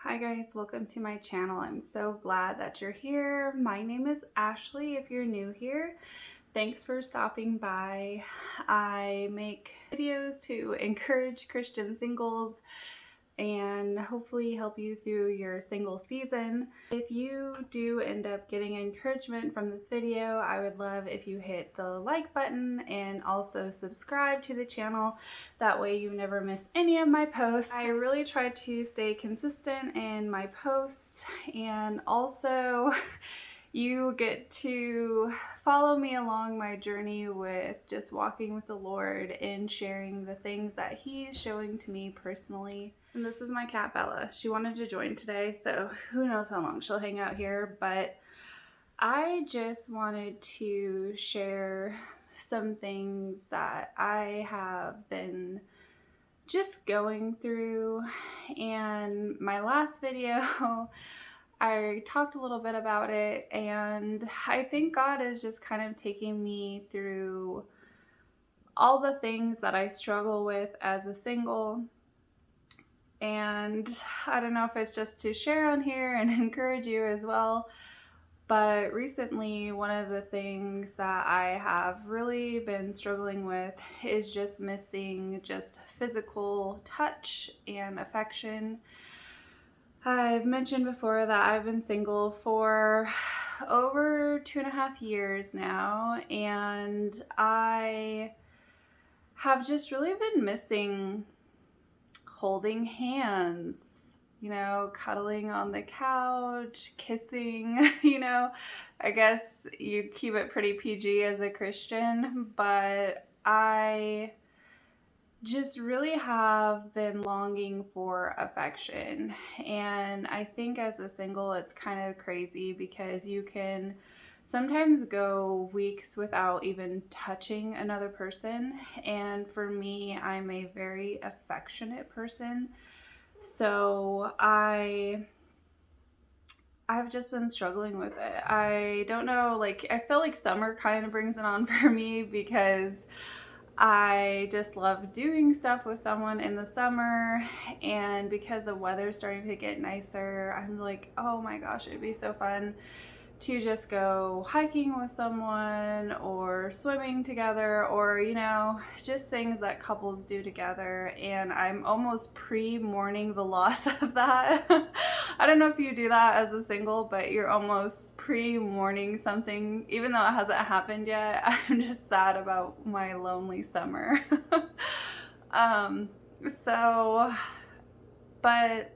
Hi guys, welcome to my channel. I'm so glad that you're here. My name is Ashley if you're new here. Thanks for stopping by. I make videos to encourage Christian singles and hopefully help you through your single season. If you do end up getting encouragement from this video, I would love if you hit the like button and also subscribe to the channel. That way you never miss any of my posts. I really try to stay consistent in my posts, and also you get to follow me along my journey with just walking with the Lord and sharing the things that He's showing to me personally. And this is my cat Bella. She wanted to join today, so who knows how long she'll hang out here, but I just wanted to share some things that I have been just going through. And my last video I talked a little bit about it, and I think God is just kind of taking me through all the things that I struggle with as a single. And I don't know if it's just to share on here and encourage you as well, but recently one of the things that I have really been struggling with is just missing just physical touch and affection. I've mentioned before that I've been single for over 2.5 years now, and I have just really been missing holding hands, cuddling on the couch, kissing, I guess you keep it pretty PG as a Christian, but I just really have been longing for affection. And I think as a single, it's kind of crazy because you can sometimes go weeks without even touching another person. And for me, I'm a very affectionate person. So I've just been struggling with it. I don't know, I feel like summer kind of brings it on for me because I just love doing stuff with someone in the summer, and because the weather's starting to get nicer, I'm like, oh my gosh, it'd be so fun to just go hiking with someone or swimming together, or just things that couples do together. And I'm almost pre-mourning the loss of that. I don't know if you do that as a single, but you're almost pre-mourning something even though it hasn't happened yet. I'm just sad about my lonely summer. But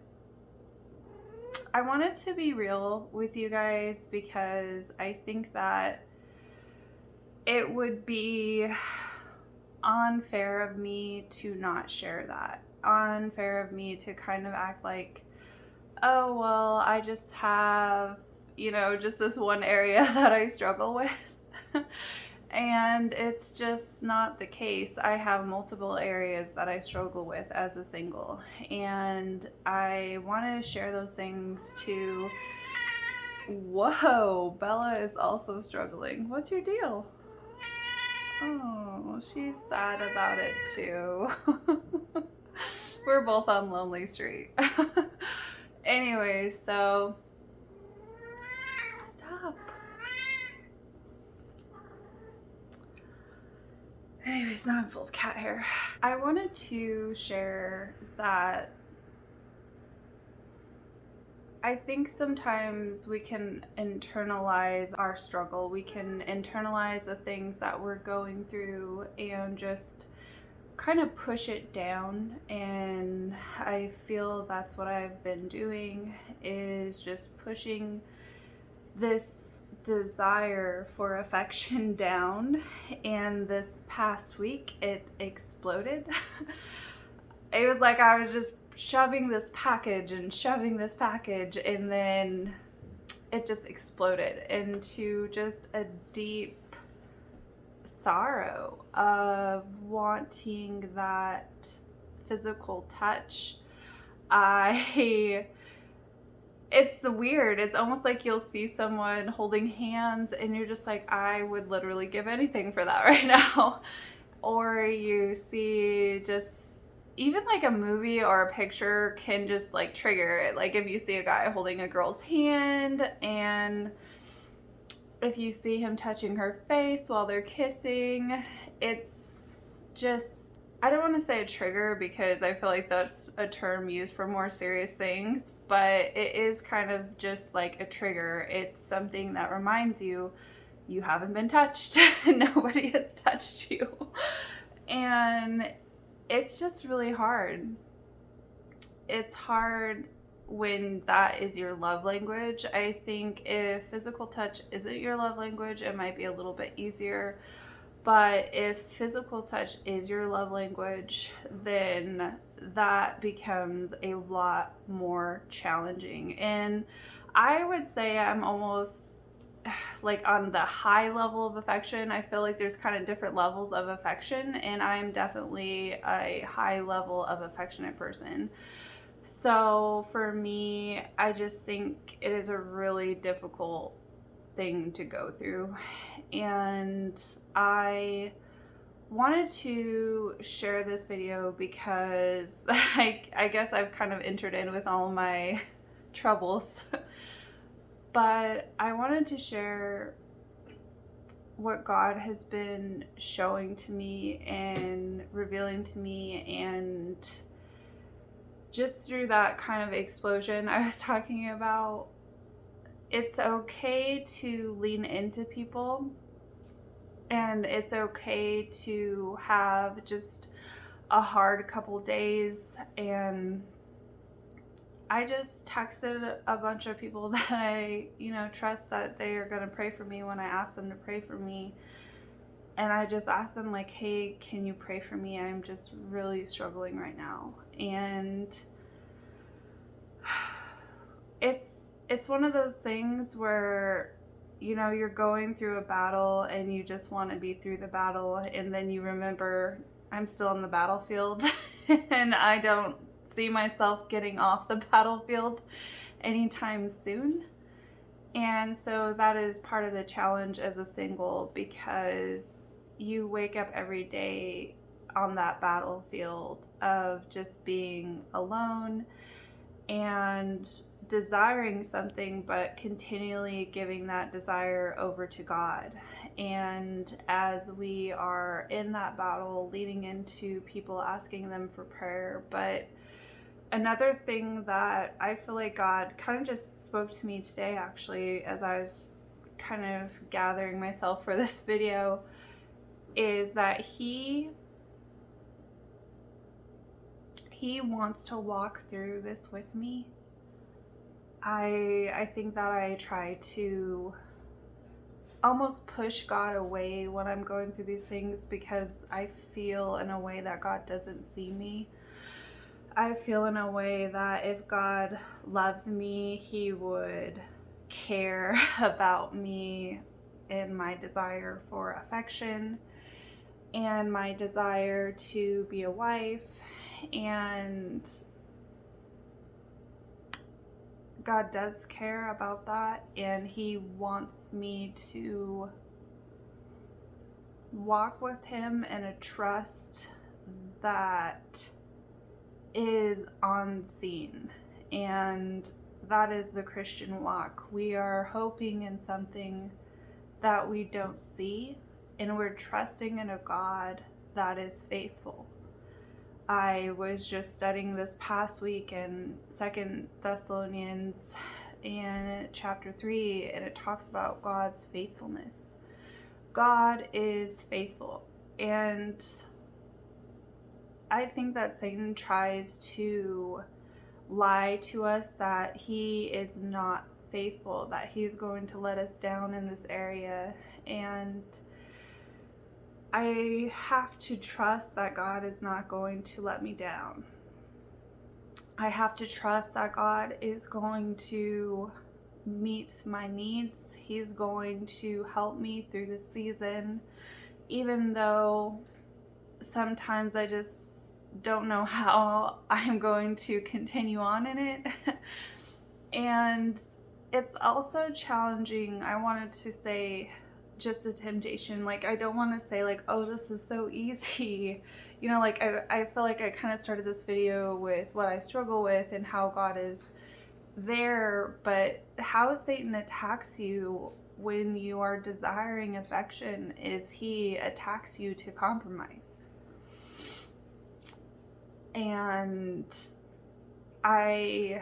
I wanted to be real with you guys because I think that it would be unfair of me to not share that. Unfair of me to kind of act like, oh, well, I just have, just this one area that I struggle with. And it's just not the case. I have multiple areas that I struggle with as a single, and I want to share those things too. Whoa, Bella is also struggling. What's your deal? Oh, she's sad about it too. We're both on Lonely Street. Anyway, so stop. Anyways, now I'm full of cat hair. I wanted to share that I think sometimes we can internalize our struggle. We can internalize the things that we're going through and just kind of push it down. And I feel that's what I've been doing, is just pushing this desire for affection down. And this past week it exploded. It was like I was just shoving this package, and then it just exploded into just a deep sorrow of wanting that physical touch. It's weird. It's almost like you'll see someone holding hands and you're just like, I would literally give anything for that right now. Or you see just even like a movie or a picture can just like trigger it. Like if you see a guy holding a girl's hand, and if you see him touching her face while they're kissing, it's just, I don't want to say a trigger because I feel like that's a term used for more serious things, but it is kind of just like a trigger. It's something that reminds you you haven't been touched. Nobody has touched you. And it's just really hard. It's hard when that is your love language. I think if physical touch isn't your love language, it might be a little bit easier. But if physical touch is your love language, then that becomes a lot more challenging. And I would say I'm almost like on the high level of affection. I feel like there's kind of different levels of affection, and I'm definitely a high level of affectionate person. So for me, I just think it is a really difficult thing to go through. And I wanted to share this video because I guess I've kind of entered in with all my troubles. But I wanted to share what God has been showing to me and revealing to me, and just through that kind of explosion I was talking about. It's okay to lean into people, and it's okay to have just a hard couple days. And I just texted a bunch of people that I, trust that they are going to pray for me when I ask them to pray for me. And I just asked them like, hey, can you pray for me? I'm just really struggling right now. And it's one of those things where, you're going through a battle and you just want to be through the battle. And then you remember, I'm still on the battlefield and I don't see myself getting off the battlefield anytime soon. And so that is part of the challenge as a single, because you wake up every day on that battlefield of just being alone and desiring something, but continually giving that desire over to God. And as we are in that battle, leading into people asking them for prayer. But another thing that I feel like God kind of just spoke to me today, actually, as I was kind of gathering myself for this video, is that He wants to walk through this with me. I think that I try to almost push God away when I'm going through these things, because I feel in a way that God doesn't see me. I feel in a way that if God loves me, He would care about me and my desire for affection and my desire to be a wife. And God does care about that, and He wants me to walk with Him in a trust that is unseen. And that is the Christian walk. We are hoping in something that we don't see, and we're trusting in a God that is faithful. I was just studying this past week in 2 Thessalonians in chapter 3, and it talks about God's faithfulness. God is faithful. And I think that Satan tries to lie to us that he is not faithful, that he's going to let us down in this area. And I have to trust that God is not going to let me down. I have to trust that God is going to meet my needs. He's going to help me through this season, even though sometimes I just don't know how I'm going to continue on in it. And it's also challenging. I wanted to say just a temptation. Like, I don't want to say like, oh, this is so easy. you know, like I feel like I kind of started this video with what I struggle with and how God is there, but how Satan attacks you when you are desiring affection is he attacks you to compromise. And I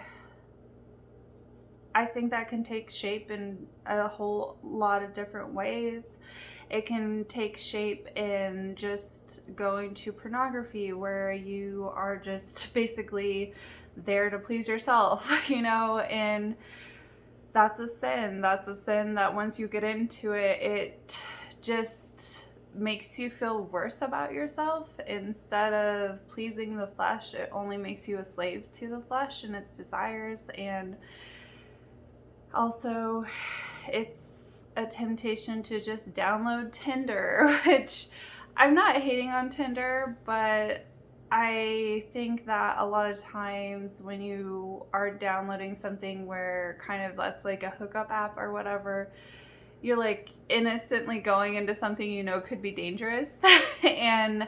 think that can take shape in a whole lot of different ways. It can take shape in just going to pornography, where you are just basically there to please yourself, you know, and that's a sin. That's a sin that once you get into it, it just makes you feel worse about yourself. Instead of pleasing the flesh, it only makes you a slave to the flesh and its desires. And also, it's a temptation to just download Tinder, which I'm not hating on Tinder, but I think that a lot of times when you are downloading something where kind of that's like a hookup app or whatever, you're like innocently going into something you know could be dangerous. And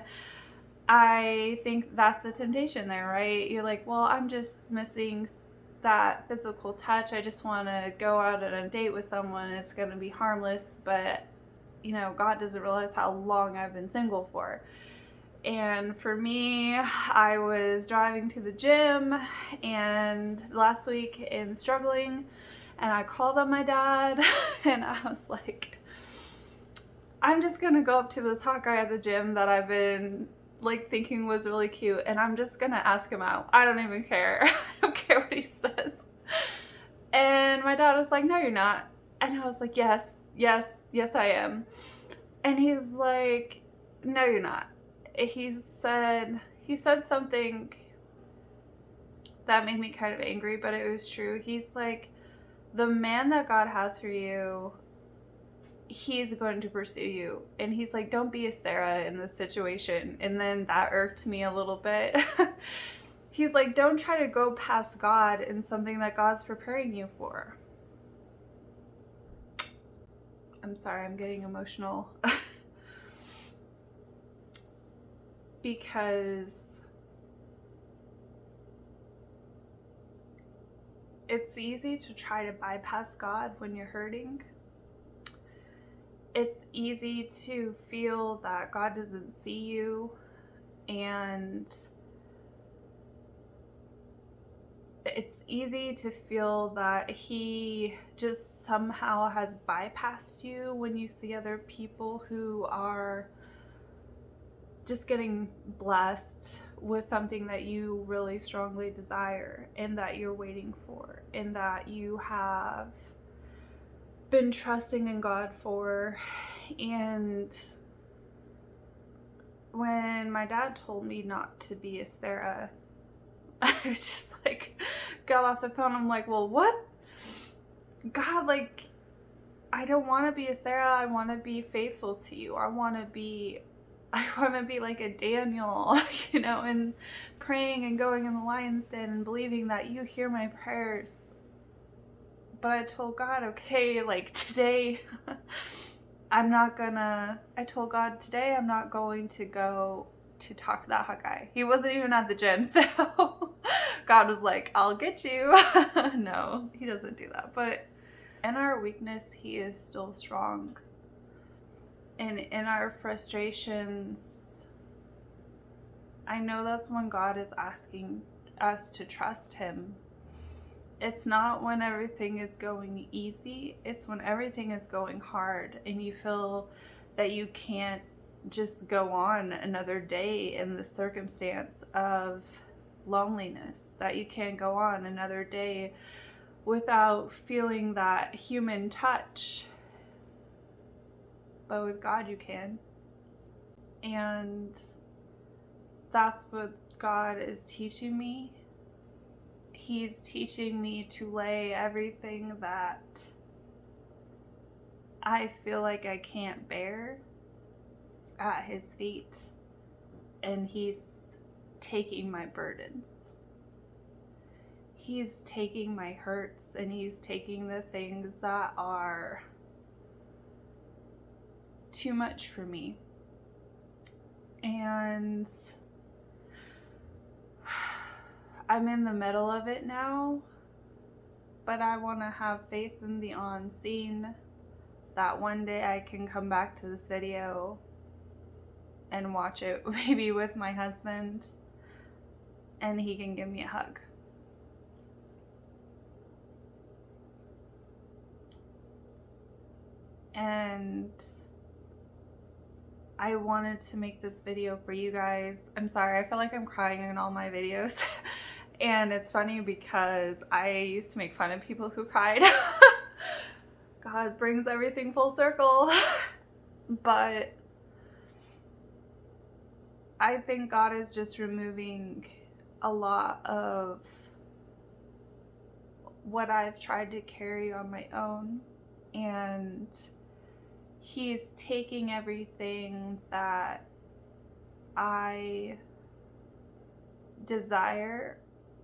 I think that's the temptation there, right? You're like, well, I'm just missing that physical touch. I just want to go out on a date with someone. It's going to be harmless, but you know, God doesn't realize how long I've been single for. And for me, I was driving to the gym and last week and struggling, and I called on my dad and I was like, I'm just gonna go up to this hot guy at the gym that I've been like thinking was really cute, and I'm just gonna ask him out. I don't even care. I don't care what he says. And my dad was like, no, you're not. And I was like, yes, I am. And he's like, no, you're not. He said something that made me kind of angry, but it was true. He's like, the man that God has for you, he's going to pursue you. And he's like, don't be a Sarah in this situation. And then that irked me a little bit. He's like, don't try to go past God in something that God's preparing you for. I'm sorry, I'm getting emotional. Because it's easy to try to bypass God when you're hurting. It's easy to feel that God doesn't see you, and it's easy to feel that he just somehow has bypassed you when you see other people who are just getting blessed with something that you really strongly desire and that you're waiting for and that you have been trusting in God for. And when my dad told me not to be a Sarah, I was just like, got off the phone. I'm like, well, what? God, like, I don't want to be a Sarah. I want to be faithful to you. I want to be like a Daniel, you know, and praying and going in the lion's den and believing that you hear my prayers. But I told God, okay, like today, I told God today I'm not going to go to talk to that hot guy. He wasn't even at the gym, so God was like, I'll get you. No, he doesn't do that. But in our weakness, he is still strong. And in our frustrations, I know that's when God is asking us to trust him. It's not when everything is going easy. It's when everything is going hard and you feel that you can't just go on another day in the circumstance of loneliness, that you can't go on another day without feeling that human touch. But with God you can. And that's what God is teaching me. He's teaching me to lay everything that I feel like I can't bear at his feet. And he's taking my burdens. He's taking my hurts, and he's taking the things that are too much for me. And I'm in the middle of it now, but I want to have faith in the unseen, that one day I can come back to this video and watch it maybe with my husband and he can give me a hug. And I wanted to make this video for you guys. I'm sorry, I feel like I'm crying in all my videos. And it's funny because I used to make fun of people who cried. God brings everything full circle. But I think God is just removing a lot of what I've tried to carry on my own, and He's taking everything that I desire,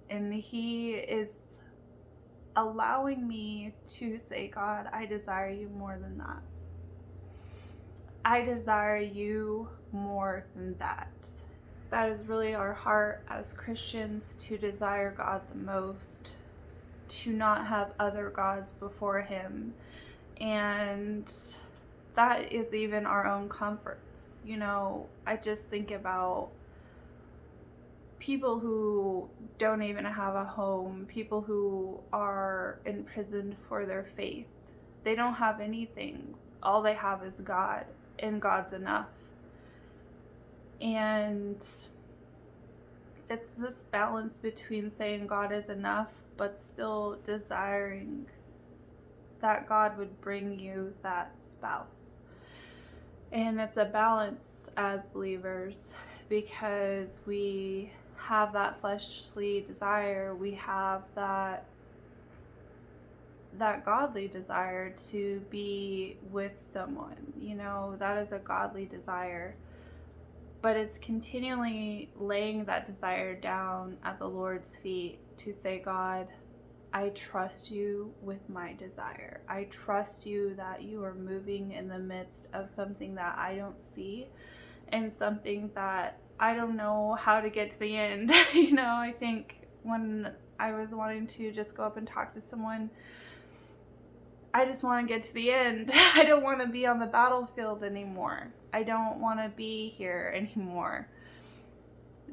and He is allowing me to say, God, I desire you more than that. I desire you more than that. That is really our heart as Christians, to desire God the most, to not have other gods before Him. And that is even our own comforts. You know, I just think about people who don't even have a home, people who are imprisoned for their faith. They don't have anything. All they have is God, and God's enough. And it's this balance between saying God is enough, but still desiring that God would bring you that spouse. And it's a balance as believers, because we have that fleshly desire, we have that godly desire to be with someone. You know, that is a godly desire. But it's continually laying that desire down at the Lord's feet to say, God, I trust you with my desire. I trust you that you are moving in the midst of something that I don't see, and something that I don't know how to get to the end. You know, I think when I was wanting to just go up and talk to someone, I just want to get to the end. I don't want to be on the battlefield anymore. I don't want to be here anymore.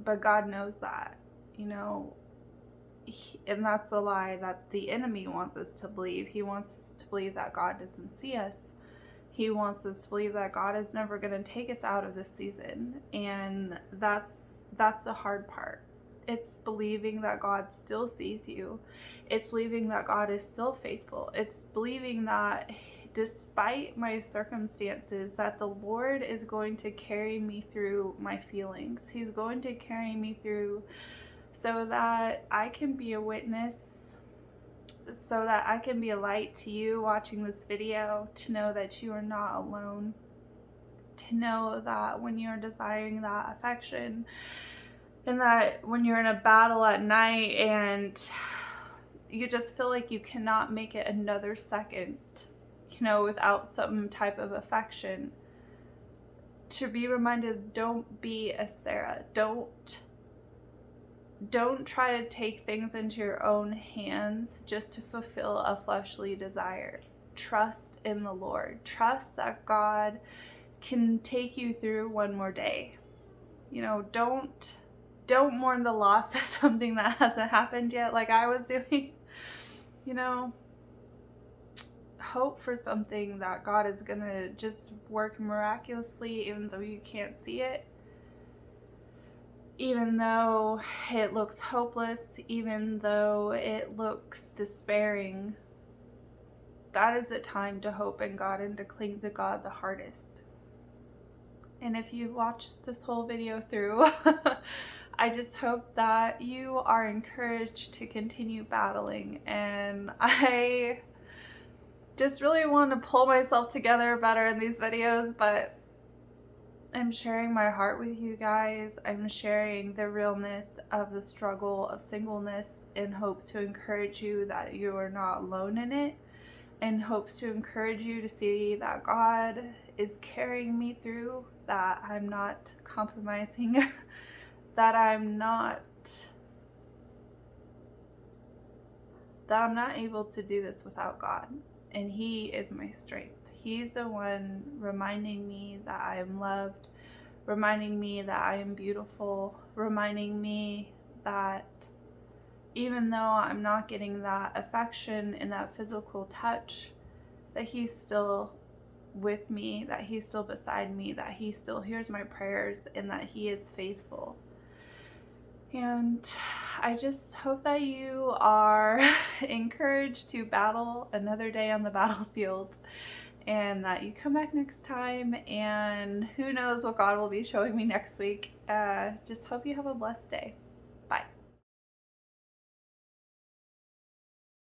But God knows that, you know, and that's a lie that the enemy wants us to believe. He wants us to believe that God doesn't see us. He wants us to believe that God is never going to take us out of this season. And that's the hard part. It's believing that God still sees you. It's believing that God is still faithful. It's believing that despite my circumstances, that the Lord is going to carry me through my feelings. He's going to carry me through so that I can be a witness, so that I can be a light to you watching this video, to know that you are not alone, to know that when you're desiring that affection, and that when you're in a battle at night and you just feel like you cannot make it another second, you know, without some type of affection, to be reminded, don't be a Sarah. Don't try to take things into your own hands just to fulfill a fleshly desire. Trust in the Lord. Trust that God can take you through one more day. You know, don't mourn the loss of something that hasn't happened yet, like I was doing. You know, hope for something that God is gonna just work miraculously, even though you can't see it, even though it looks hopeless, even though it looks despairing. That is the time to hope in God and to cling to God the hardest. And if you watched this whole video through, I just hope that you are encouraged to continue battling. And I just really want to pull myself together better in these videos, but I'm sharing my heart with you guys. I'm sharing the realness of the struggle of singleness in hopes to encourage you that you are not alone in it, in hopes to encourage you to see that God is carrying me through, that I'm not compromising, that I'm not that I'm not able to do this without God. And He is my strength. He's the one reminding me that I am loved, reminding me that I am beautiful, reminding me that even though I'm not getting that affection and that physical touch, that He's still with me, that He's still beside me, that He still hears my prayers, and that He is faithful. And I just hope that you are encouraged to battle another day on the battlefield, and that you come back next time, and who knows what God will be showing me next week. Just hope you have a blessed day.